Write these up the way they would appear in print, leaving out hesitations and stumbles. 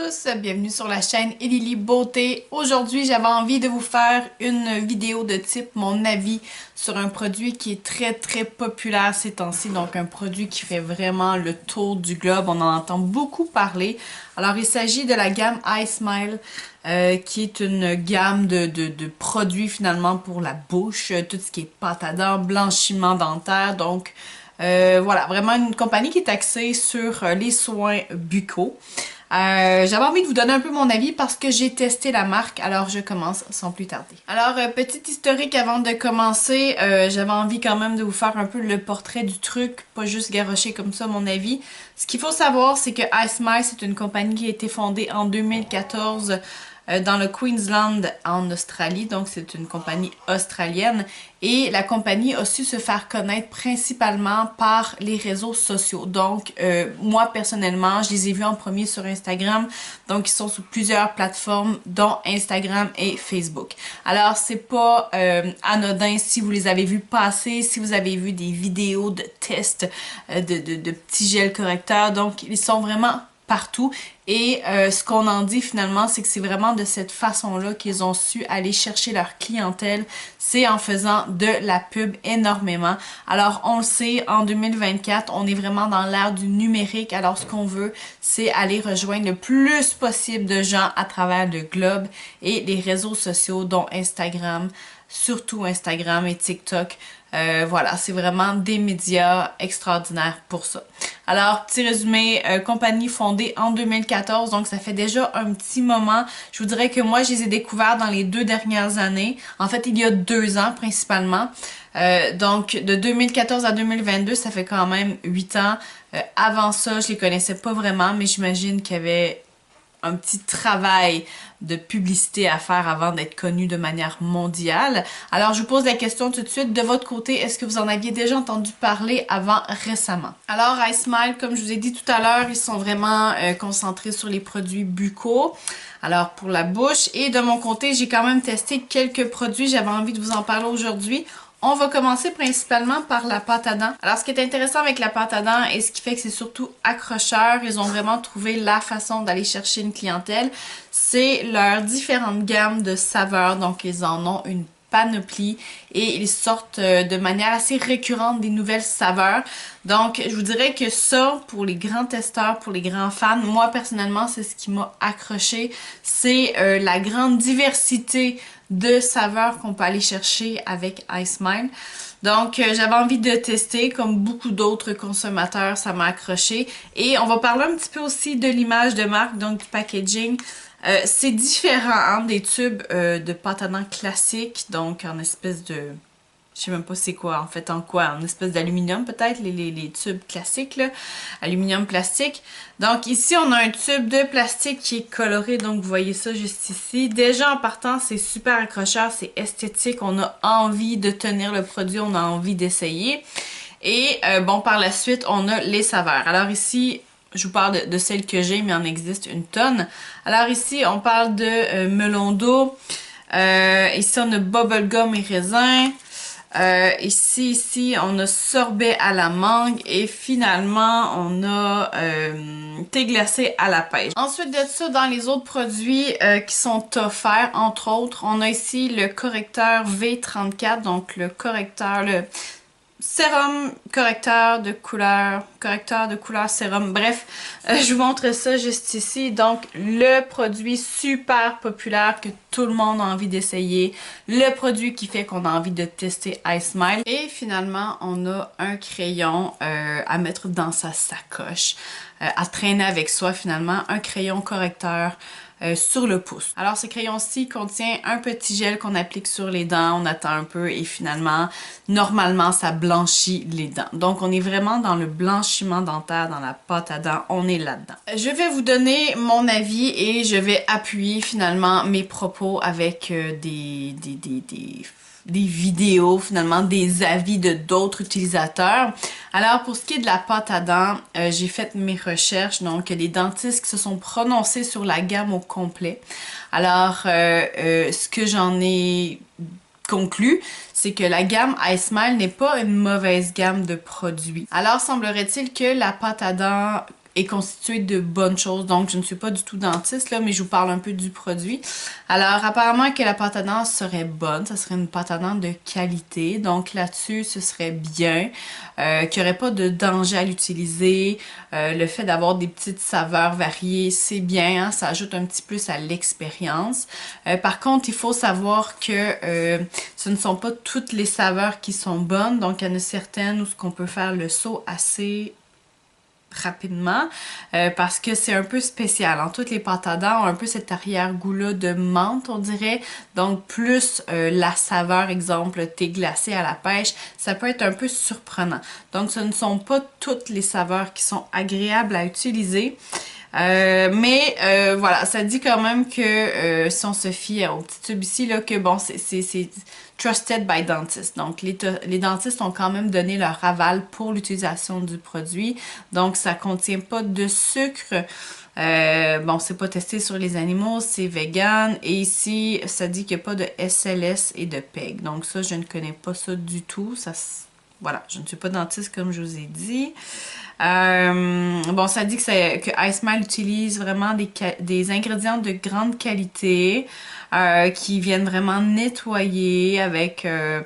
tous, bienvenue sur la chaîne Elili Beauté. Aujourd'hui, j'avais envie de vous faire une vidéo de type mon avis sur un produit qui est très populaire ces temps-ci. Donc un produit qui fait vraiment le tour du globe, on en entend beaucoup parler. Alors il s'agit de la gamme iSmile, qui est une gamme de produits finalement pour la bouche, tout ce qui est pâte à dents, blanchiment dentaire, donc voilà, vraiment une compagnie qui est axée sur les soins buccaux. J'avais envie de vous donner un peu mon avis parce que j'ai testé la marque, alors je commence sans plus tarder. Alors, petit historique avant de commencer, j'avais envie quand même de vous faire un peu le portrait du truc, pas juste garrocher comme ça mon avis. Ce qu'il faut savoir, c'est que iSmile, c'est une compagnie qui a été fondée en 2014 dans le Queensland en Australie, donc c'est une compagnie australienne et la compagnie a su se faire connaître principalement par les réseaux sociaux. Donc moi personnellement, je les ai vus en premier sur Instagram, donc ils sont sur plusieurs plateformes dont Instagram et Facebook. Alors c'est pas anodin si vous les avez vus passer, si vous avez vu des vidéos de tests de petits gels correcteurs, donc ils sont vraiment partout et ce qu'on en dit finalement, c'est que c'est vraiment de cette façon-là qu'ils ont su aller chercher leur clientèle, c'est en faisant de la pub énormément. Alors on le sait, en 2024, on est vraiment dans l'ère du numérique, alors ce qu'on veut, c'est aller rejoindre le plus possible de gens à travers le globe et les réseaux sociaux dont Instagram, surtout Instagram et TikTok. Voilà, c'est vraiment des médias extraordinaires pour ça. Alors, petit résumé, compagnie fondée en 2014, donc ça fait déjà un petit moment. Je vous dirais que moi, je les ai découverts dans les 2 dernières années. En fait, il y a 2 ans principalement. Donc, de 2014 à 2022, ça fait quand même 8 ans. Avant ça, je les connaissais pas vraiment, mais j'imagine qu'il y avait un petit travail de publicité à faire avant d'être connu de manière mondiale. Alors, je vous pose la question tout de suite. De votre côté, est-ce que vous en aviez déjà entendu parler avant récemment? Alors, iSmile, comme je vous ai dit tout à l'heure, ils sont vraiment concentrés sur les produits buccaux. Alors, pour la bouche. Et de mon côté, j'ai quand même testé quelques produits. J'avais envie de vous en parler aujourd'hui. On va commencer principalement par la pâte à dents. Alors, ce qui est intéressant avec la pâte à dents et ce qui fait que c'est surtout accrocheur, ils ont vraiment trouvé la façon d'aller chercher une clientèle, c'est leurs différentes gammes de saveurs. Donc, ils en ont une panoplie et ils sortent de manière assez récurrente des nouvelles saveurs. Donc, je vous dirais que ça, pour les grands testeurs, pour les grands fans, moi personnellement, c'est ce qui m'a accroché. C'est la grande diversité de saveurs qu'on peut aller chercher avec iSmile. Donc, j'avais envie de tester, comme beaucoup d'autres consommateurs, ça m'a accroché. Et on va parler un petit peu aussi de l'image de marque, donc du packaging. C'est différent hein, des tubes de pâte à dents classiques, donc en espèce de... Je sais même pas c'est quoi, en fait, en quoi? En espèce d'aluminium peut-être, les tubes classiques, là. Aluminium plastique. Donc ici, on a un tube de plastique qui est coloré, donc vous voyez ça juste ici. Déjà en partant, c'est super accrocheur, c'est esthétique, on a envie de tenir le produit, on a envie d'essayer. Et bon, par la suite, on a les saveurs. Alors ici, je vous parle de celles que j'ai, mais il en existe une tonne. Alors ici, on parle de melon d'eau. Ici, on a bubblegum et raisin. Ici, on a sorbet à la mangue et finalement, on a thé glacé à la pêche. Ensuite de ça, dans les autres produits qui sont offerts, entre autres, on a ici le correcteur V34, donc le correcteur, le sérum correcteur de couleur sérum. Bref, je vous montre ça juste ici. Donc, le produit super populaire que tout le monde a envie d'essayer. Le produit qui fait qu'on a envie de tester iSmile. Et finalement, on a un crayon à mettre dans sa sacoche, à traîner avec soi finalement. Un crayon correcteur sur le pouce. Alors ce crayon-ci contient un petit gel qu'on applique sur les dents, on attend un peu et finalement, normalement, ça blanchit les dents. Donc on est vraiment dans le blanchiment dentaire, dans la pâte à dents, on est là-dedans. Je vais vous donner mon avis et je vais appuyer finalement mes propos avec des vidéos, finalement, des avis de d'autres utilisateurs. Alors, pour ce qui est de la pâte à dents, j'ai fait mes recherches, donc des dentistes qui se sont prononcés sur la gamme au complet. Alors, ce que j'en ai conclu, c'est que la gamme iSmile n'est pas une mauvaise gamme de produits. Alors, semblerait-il que la pâte à dents est constitué de bonnes choses. Donc, je ne suis pas du tout dentiste, là, mais je vous parle un peu du produit. Alors, apparemment que la pâte à dents serait bonne. Ça serait une pâte à dents de qualité. Donc, là-dessus, ce serait bien. Qu'il n'y aurait pas de danger à l'utiliser. Le fait d'avoir des petites saveurs variées, c'est bien. Hein? Ça ajoute un petit plus à l'expérience. Par contre, il faut savoir que ce ne sont pas toutes les saveurs qui sont bonnes. Donc, il y en a certaines où on peut faire le saut assez rapidement parce que c'est un peu spécial. En toutes les pâtes à dents ont un peu cet arrière-goût-là de menthe, on dirait. Donc, plus la saveur, exemple, thé glacé à la pêche, ça peut être un peu surprenant. Donc, ce ne sont pas toutes les saveurs qui sont agréables à utiliser. Mais voilà, ça dit quand même que si on se fie au petit tube ici, là, que bon, c'est trusted by dentist. Donc, les dentistes ont quand même donné leur aval pour l'utilisation du produit. Donc, ça contient pas de sucre. Bon, c'est pas testé sur les animaux, c'est vegan. Et ici, ça dit qu'il n'y a pas de SLS et de PEG. Donc, ça, je ne connais pas ça du tout. Ça, voilà, je ne suis pas dentiste comme je vous ai dit. Bon, ça dit que iSmile utilise vraiment des ingrédients de grande qualité qui viennent vraiment nettoyer avec un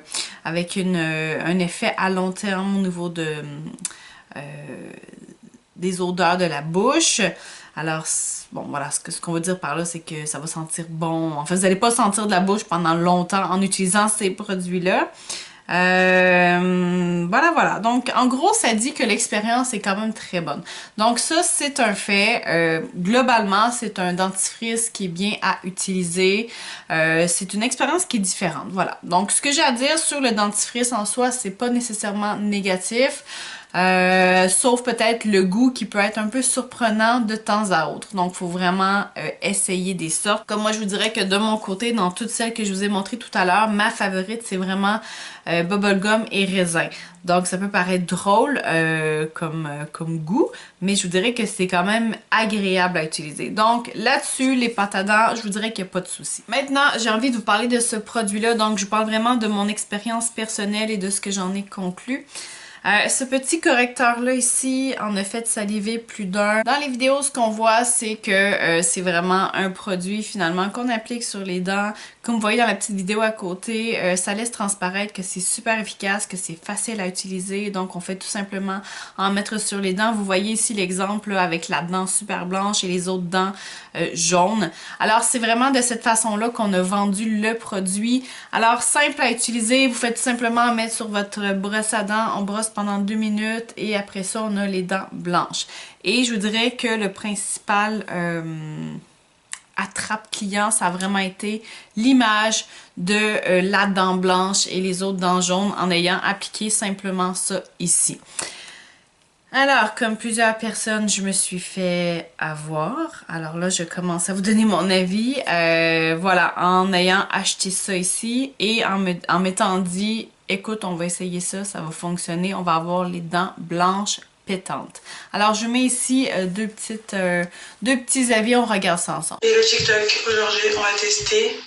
effet à long terme au niveau des odeurs de la bouche. Alors, bon, voilà, ce qu'on veut dire par là, c'est que ça va sentir bon. En fait, vous n'allez pas sentir de la bouche pendant longtemps en utilisant ces produits-là. Voilà. Donc, en gros, ça dit que l'expérience est quand même très bonne. Donc, ça, c'est un fait. Globalement, c'est un dentifrice qui est bien à utiliser. C'est une expérience qui est différente. Voilà. Donc, ce que j'ai à dire sur le dentifrice en soi, c'est pas nécessairement négatif. Sauf peut-être le goût qui peut être un peu surprenant de temps à autre. Donc, il faut vraiment essayer des sortes. Comme moi, je vous dirais que de mon côté, dans toutes celles que je vous ai montrées tout à l'heure, ma favorite, c'est vraiment bubblegum et raisin. Donc, ça peut paraître drôle comme goût, mais je vous dirais que c'est quand même agréable à utiliser. Donc, là-dessus, les pâtes à dents, je vous dirais qu'il n'y a pas de souci. Maintenant, j'ai envie de vous parler de ce produit-là. Donc, je vous parle vraiment de mon expérience personnelle et de ce que j'en ai conclu. Ce petit correcteur-là ici en a fait saliver plus d'un. Dans les vidéos, ce qu'on voit, c'est que c'est vraiment un produit finalement qu'on applique sur les dents. Comme vous voyez dans la petite vidéo à côté, ça laisse transparaître que c'est super efficace, que c'est facile à utiliser. Donc, on fait tout simplement en mettre sur les dents. Vous voyez ici l'exemple avec la dent super blanche et les autres dents jaunes. Alors, c'est vraiment de cette façon-là qu'on a vendu le produit. Alors, simple à utiliser. Vous faites tout simplement mettre sur votre brosse à dents. On brosse pendant 2 minutes et après ça, on a les dents blanches. Et je vous dirais que le principal attrape client, ça a vraiment été l'image de la dent blanche et les autres dents jaunes en ayant appliqué simplement ça ici. Alors, comme plusieurs personnes, je me suis fait avoir. Alors là, je commence à vous donner mon avis. Voilà, en ayant acheté ça ici et en m'étant dit, écoute, on va essayer ça, ça va fonctionner, on va avoir les dents blanches pétantes. Alors, je mets ici deux petits avis, on regarde ça ensemble. Et le TikTok, aujourd'hui, on va tester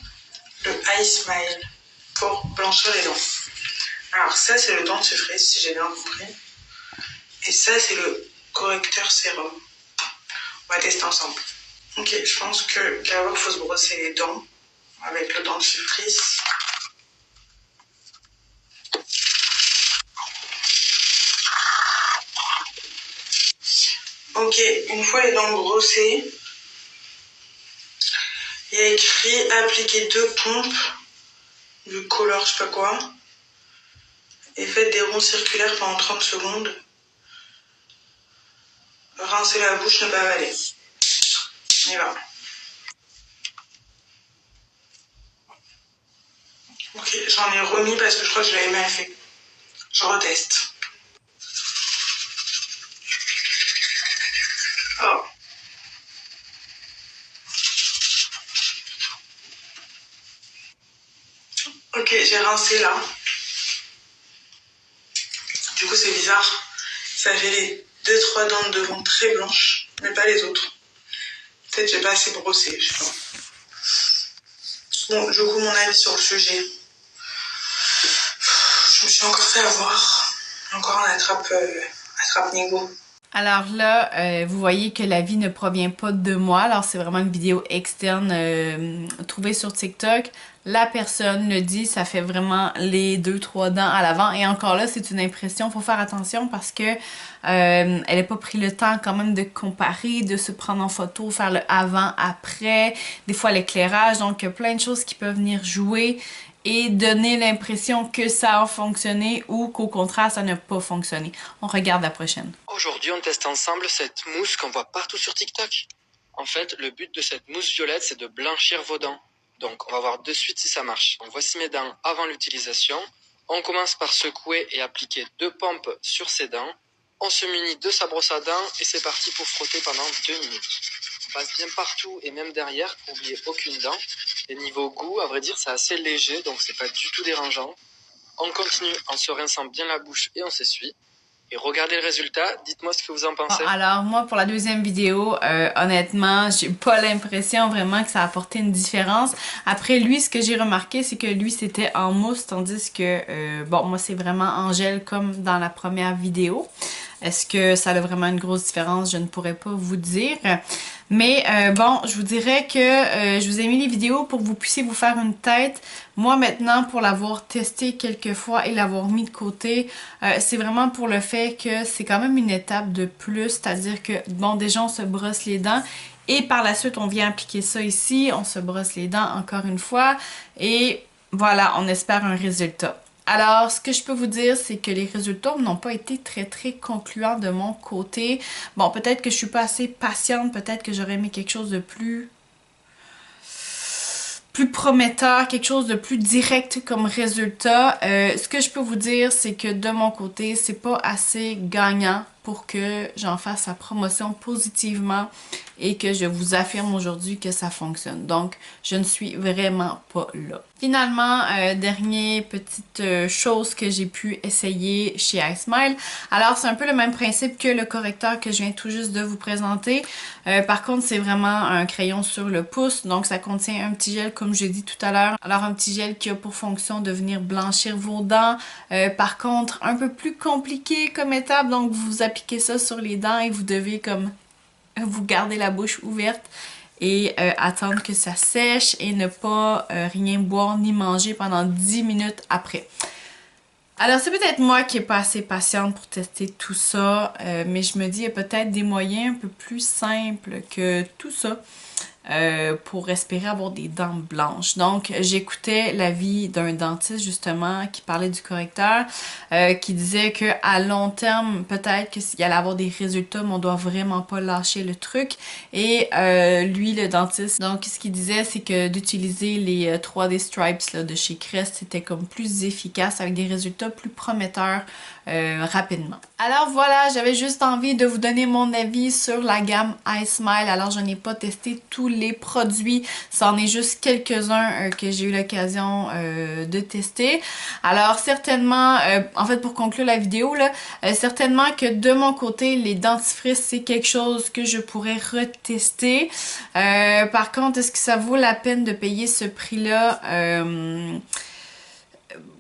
le iSmile pour blanchir les dents. Alors ça, c'est le dentifrice, si j'ai bien compris. Et ça, c'est le correcteur sérum. On va tester ensemble. Ok, je pense que d'abord, il faut se brosser les dents avec le dentifrice. Ok, une fois les dents brossées, il y a écrit appliquer 2 pompes du color, je sais pas quoi. Et faites des ronds circulaires pendant 30 secondes. Rincer la bouche, ne pas avaler. On y va. Ok, j'en ai remis parce que je crois que je l'avais mal fait. Je reteste. Oh. Ok, j'ai rincé là. Du coup, c'est bizarre. Ça fait les 2-3 dents de devant très blanches, mais pas les autres. Peut-être que j'ai pas assez brossé, je sais pas. Bon, du coup, mon avis sur le sujet. Je me suis encore fait avoir. Encore un attrape-nigo. Alors là, vous voyez que la vie ne provient pas de moi. Alors c'est vraiment une vidéo externe trouvée sur TikTok. La personne le dit, ça fait vraiment les 2-3 dents à l'avant. Et encore là, c'est une impression. Faut faire attention parce que elle n'a pas pris le temps quand même de comparer, de se prendre en photo, faire le avant-après. Des fois l'éclairage. Donc il y a plein de choses qui peuvent venir jouer et donner l'impression que ça a fonctionné ou qu'au contraire ça n'a pas fonctionné. On regarde la prochaine. Aujourd'hui, on teste ensemble cette mousse qu'on voit partout sur TikTok. En fait, le but de cette mousse violette, c'est de blanchir vos dents. Donc, on va voir de suite si ça marche. Donc, voici mes dents avant l'utilisation. On commence par secouer et appliquer 2 pompes sur ces dents. On se munit de sa brosse à dents et c'est parti pour frotter pendant 2 minutes. On passe bien partout et même derrière pour oublier aucune dent. Et niveau goût, à vrai dire, c'est assez léger, donc c'est pas du tout dérangeant. On continue en se rinçant bien la bouche et on s'essuie. Et regardez le résultat, dites-moi ce que vous en pensez. Bon, alors moi pour la deuxième vidéo, honnêtement, j'ai pas l'impression vraiment que ça a apporté une différence. Après lui, ce que j'ai remarqué, c'est que lui c'était en mousse, tandis que bon, moi c'est vraiment en gel comme dans la première vidéo. Est-ce que ça a vraiment une grosse différence? Je ne pourrais pas vous dire. Mais bon, je vous dirais que je vous ai mis les vidéos pour que vous puissiez vous faire une tête. Moi maintenant, pour l'avoir testé quelques fois et l'avoir mis de côté, c'est vraiment pour le fait que c'est quand même une étape de plus. C'est-à-dire que, bon, déjà on se brosse les dents. Et par la suite, on vient appliquer ça ici. On se brosse les dents encore une fois. Et voilà, on espère un résultat. Alors, ce que je peux vous dire, c'est que les résultats n'ont pas été très concluants de mon côté. Bon, peut-être que je suis pas assez patiente, peut-être que j'aurais aimé quelque chose de plus prometteur, quelque chose de plus direct comme résultat. Ce que je peux vous dire, c'est que de mon côté, c'est pas assez gagnant pour que j'en fasse la promotion positivement et que je vous affirme aujourd'hui que ça fonctionne. Donc, je ne suis vraiment pas là. Finalement, dernière petite chose que j'ai pu essayer chez iSmile. Alors, c'est un peu le même principe que le correcteur que je viens tout juste de vous présenter. Par contre, c'est vraiment un crayon sur le pouce. Donc, ça contient un petit gel, comme j'ai dit tout à l'heure. Alors, un petit gel qui a pour fonction de venir blanchir vos dents. Par contre, un peu plus compliqué comme étape. Donc, vous appliquez ça sur les dents et vous devez comme vous garder la bouche ouverte et attendre que ça sèche et ne pas rien boire ni manger pendant 10 minutes après. Alors c'est peut-être moi qui n'ai pas assez patiente pour tester tout ça, mais je me dis il y a peut-être des moyens un peu plus simples que tout ça. Pour espérer avoir des dents blanches. Donc, j'écoutais l'avis d'un dentiste, justement, qui parlait du correcteur, qui disait que à long terme, peut-être qu'il allait avoir des résultats, mais on doit vraiment pas lâcher le truc. Et lui, le dentiste, donc, ce qu'il disait, c'est que d'utiliser les 3D Stripes là, de chez Crest, c'était comme plus efficace, avec des résultats plus prometteurs rapidement. Alors voilà, j'avais juste envie de vous donner mon avis sur la gamme iSmile. Alors, je n'ai pas testé tous les produits, c'en est juste quelques-uns que j'ai eu l'occasion de tester. Alors certainement, en fait pour conclure la vidéo, là, certainement que de mon côté, les dentifrices c'est quelque chose que je pourrais retester. Par contre, est-ce que ça vaut la peine de payer ce prix-là?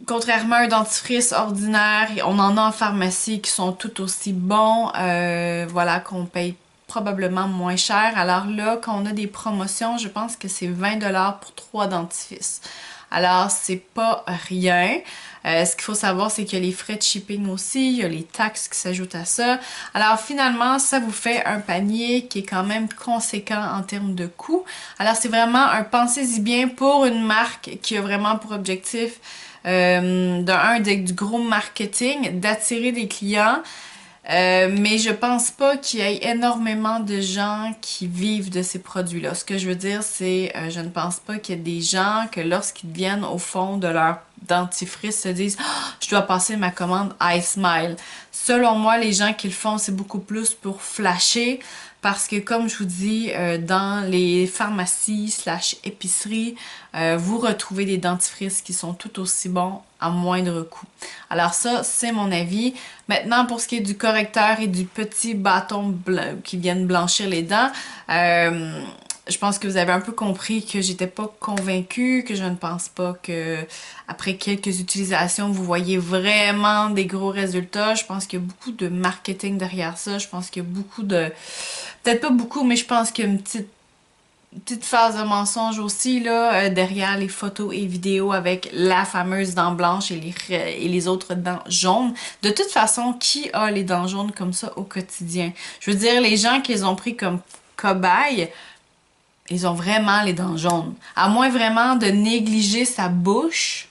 Contrairement à un dentifrice ordinaire, on en a en pharmacie qui sont tout aussi bons, voilà, qu'on paye probablement moins cher. Alors là, quand on a des promotions, je pense que c'est 20$ pour 3 dentifrices. Alors, c'est pas rien. Ce qu'il faut savoir, c'est qu'il y a les frais de shipping aussi, il y a les taxes qui s'ajoutent à ça. Alors finalement, ça vous fait un panier qui est quand même conséquent en termes de coût. Alors c'est vraiment un pensez-y bien pour une marque qui a vraiment pour objectif du gros marketing, d'attirer des clients. Mais je pense pas qu'il y ait énormément de gens qui vivent de ces produits-là. Ce que je veux dire, c'est je ne pense pas qu'il y ait des gens que lorsqu'ils viennent au fond de leur dentifrice se disent oh, je dois passer ma commande iSmile. Selon moi, les gens qui le font, c'est beaucoup plus pour flasher. Parce que comme je vous dis, dans les pharmacies / épiceries, vous retrouvez des dentifrices qui sont tout aussi bons à moindre coût. Alors ça, c'est mon avis. Maintenant, pour ce qui est du correcteur et du petit bâton qui viennent blanchir les dents, je pense que vous avez un peu compris que j'étais pas convaincue, que je ne pense pas que après quelques utilisations, vous voyez vraiment des gros résultats. Je pense qu'il y a beaucoup de marketing derrière ça. Je pense qu'il y a beaucoup de... Peut-être pas beaucoup, mais je pense qu'il y a une petite phase de mensonge aussi là derrière les photos et vidéos avec la fameuse dent blanche et les autres dents jaunes. De toute façon, qui a les dents jaunes comme ça au quotidien? Je veux dire, les gens qu'ils ont pris comme cobayes, ils ont vraiment les dents jaunes. À moins vraiment de négliger sa bouche,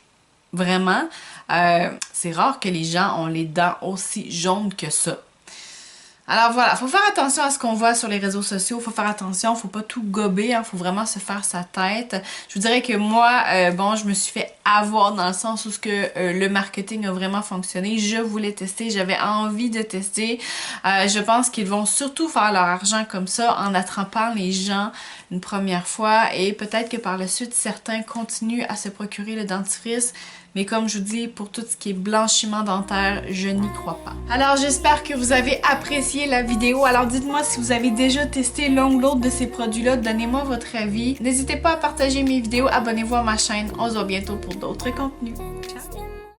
vraiment, c'est rare que les gens ont les dents aussi jaunes que ça. Alors voilà, faut faire attention à ce qu'on voit sur les réseaux sociaux, faut faire attention, faut pas tout gober, hein, faut vraiment se faire sa tête. Je vous dirais que moi, bon, je me suis fait avoir dans le sens où le marketing a vraiment fonctionné. Je voulais tester, j'avais envie de tester. Je pense qu'ils vont surtout faire leur argent comme ça en attrapant les gens une première fois et peut-être que par la suite, certains continuent à se procurer le dentifrice. Mais comme je vous dis, pour tout ce qui est blanchiment dentaire, je n'y crois pas. Alors j'espère que vous avez apprécié la vidéo. Alors dites-moi si vous avez déjà testé l'un ou l'autre de ces produits-là. Donnez-moi votre avis. N'hésitez pas à partager mes vidéos. Abonnez-vous à ma chaîne. On se voit bientôt pour d'autres contenus. Ciao!